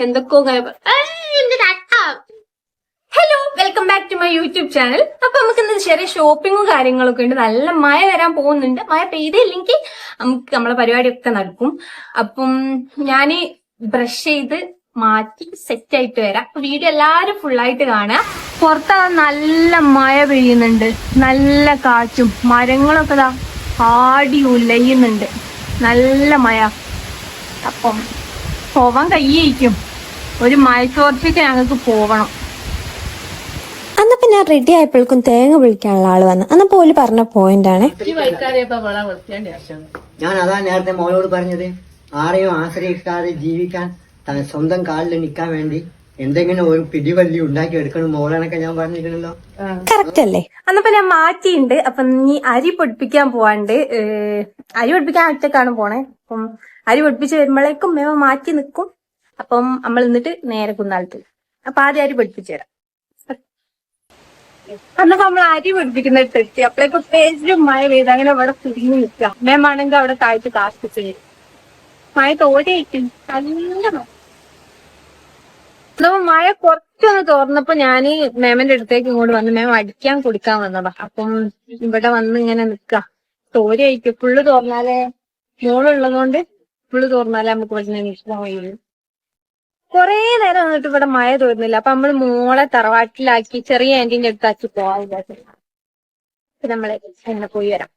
എന്തൊക്കെയോ hello, welcome back to my YouTube channel. അപ്പൊ നമുക്ക് ഇന്ന് ചെറിയ ഷോപ്പിങ്ങും കാര്യങ്ങളൊക്കെ ഉണ്ട്. നല്ല മഴ വരാൻ പോകുന്നുണ്ട്. മഴ പെയ്തില്ലെങ്കിൽ നമുക്ക് നമ്മളെ പരിപാടിയൊക്കെ നടക്കും. അപ്പം ഞാന് ബ്രഷ് ചെയ്ത് മാറ്റി സെറ്റ് ആയിട്ട് വരാം. അപ്പൊ വീഡിയോ എല്ലാരും ഫുള്ളായിട്ട് കാണുക. പുറത്ത് നല്ല മഴ പെയ്യുന്നുണ്ട്, നല്ല കാറ്റും, മരങ്ങളൊക്കെ ഇതാ ആടി ഉലയുന്നുണ്ട്, നല്ല മഴ. അപ്പം പോവാൻ കയ്യേക്കും. ഒരു മഴച്ചോർച്ചയ്ക്ക് ഞങ്ങൾക്ക് പോവണം. അന്നപ്പോ ഞാൻ റെഡി ആയപ്പോഴേക്കും തേങ്ങ വിളിക്കാനുള്ള ആള് വന്നു. അന്നപ്പോ ഓല് പറഞ്ഞ പോയിന്റ് ആണ്, ഞാൻ അതാ നേരത്തെ മോളോട് പറഞ്ഞത്. ആരെയും ആശ്രയിക്കാതെ ജീവിക്കാൻ, സ്വന്തം കാലിൽ നിൽക്കാൻ വേണ്ടി എന്തെങ്കിലും ഒരു പിടിവള്ളി ഉണ്ടാക്കി എടുക്കണം മോളെന്നൊക്കെ ഞാൻ പറഞ്ഞിരുന്നല്ലോ. കറക്റ്റ് അല്ലേ? അന്നപ്പോ ഞാൻ മാറ്റിയിട്ടുണ്ട്. അപ്പൊ നീ അരി പൊടിപ്പിക്കാൻ പോവാണ്ട്. അരി പൊടിപ്പിക്കാൻ ഒറ്റക്കാണ് പോണേ. അപ്പം അരി പൊടിപ്പിച്ച് വരുമ്പോഴേക്കും മേമ മാറ്റി നിൽക്കും. അപ്പം നമ്മൾ എന്നിട്ട് നേരെ കുന്നാലത്ത്. അപ്പൊ ആദ്യം അരി പൊടിപ്പിച്ചു തരാം. അന്നപ്പോ നമ്മൾ അരി പൊടിപ്പിക്കുന്ന തെറ്റി അപ്പോഴേക്കും പേജിലും മഴ പെയ്ത് അങ്ങനെ അവിടെ തിരിഞ്ഞു നിൽക്കാം. മേമാണെങ്കിൽ അവിടെ താഴ്ത്തി കാഷ്ടിച്ചു മഴ തോരയിക്കും. നല്ല അന്നപ്പോ മഴ കുറച്ചൊന്ന് തോർന്നപ്പോ ഞാന് മേമന്റെ അടുത്തേക്ക് ഇങ്ങോട്ട് വന്ന് മേമ അടിക്കാൻ കൊടുക്കാൻ വന്നതാ. അപ്പം ഇവിടെ വന്ന് ഇങ്ങനെ നിക്ക. തോരയിക്കും. ഫുള്ള് തോർന്നാലേ, മോളുള്ളതുകൊണ്ട് ഫുള്ള് തോർന്നാലേ നമുക്ക് ഇവിടെ നിൽക്കാൻ കഴിയുള്ളൂ. കൊറേ നേരം വന്നിട്ട് ഇവിടെ മഴ തോരുന്നില്ല. അപ്പൊ നമ്മള് മോളെ തറവാട്ടിലാക്കി ചെറിയ ആന്റിന്റെ അടുത്താക്കി പോവാൻ വിചാരിച്ചു. നമ്മള് എന്നെ പോയി വരാം.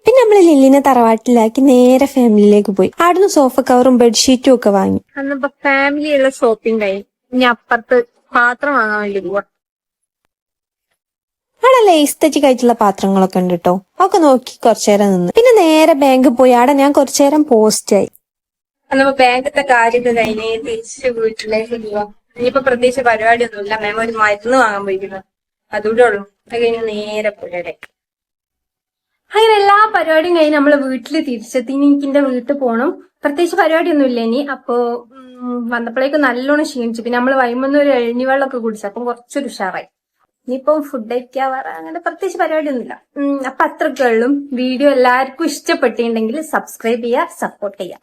പിന്നെ നമ്മള് ലില്ലിനെ തറവാട്ടിലാക്കി നേരെ ഫാമിലിയിലേക്ക് പോയി. അവിടുന്ന് സോഫ കവറും ബെഡ്ഷീറ്റും ഒക്കെ വാങ്ങി. അന്നിപ്പോ ഫാമിലിയുള്ള ഷോപ്പിംഗ് ആയി. ഇനി അപ്പുറത്ത് പാത്രം വാങ്ങാൻ വേണ്ടി പോവാ. അവിടെ എസ്തറ്റിക് ആയിട്ടുള്ള പാത്രങ്ങളൊക്കെ ഉണ്ട് കേട്ടോ. ഒക്കെ നോക്കി കുറച്ചേരം നിന്ന് പിന്നെ നേരെ ബാങ്കിൽ പോയി. അവിടെ ഞാൻ കുറച്ചേരം പോസ്റ്റായി. അന്നപ്പോ ബാങ്കത്തെ കാര്യമൊക്കെ കഴിഞ്ഞ് തിരിച്ച് വീട്ടിലേക്ക് പോവാം. ഇനിയിപ്പോ പ്രത്യേകിച്ച് പരിപാടിയൊന്നുമില്ല. മേമ ഒരു മരുന്ന് വാങ്ങാൻ പോയിരിക്കുന്നു, അതുകൂടെ ഉള്ളു. അത് കഴിഞ്ഞ് നേരെ പുഴയിലേക്ക്. അങ്ങനെ എല്ലാ പരിപാടിയും കഴിഞ്ഞ് നമ്മള് വീട്ടില് തിരിച്ചെത്തി. ഇനി എനിക്കിന്റെ വീട്ടിൽ പോകണം. പ്രത്യേകിച്ച് പരിപാടിയൊന്നും ഇല്ല ഇനി. അപ്പൊ വന്നപ്പോഴേക്കും നല്ലോണം ക്ഷീണിച്ചു. പിന്നെ നമ്മള് വൈകുന്ന ഒരു എഴുന്നിവെള്ളമൊക്കെ കുടിച്ചു. അപ്പം കുറച്ചൊരു ഉഷാറായി. ഇനിയിപ്പം ഫുഡ് കഴിക്കാൻ വേറെ അങ്ങനെ പ്രത്യേകിച്ച് പരിപാടിയൊന്നുമില്ല. അപ്പൊ അത്രയൊക്കെ ഉള്ളൂ. വീഡിയോ എല്ലാവർക്കും ഇഷ്ടപ്പെട്ടിട്ടുണ്ടെങ്കിൽ സബ്സ്ക്രൈബ് ചെയ്യുക, സപ്പോർട്ട് ചെയ്യുക.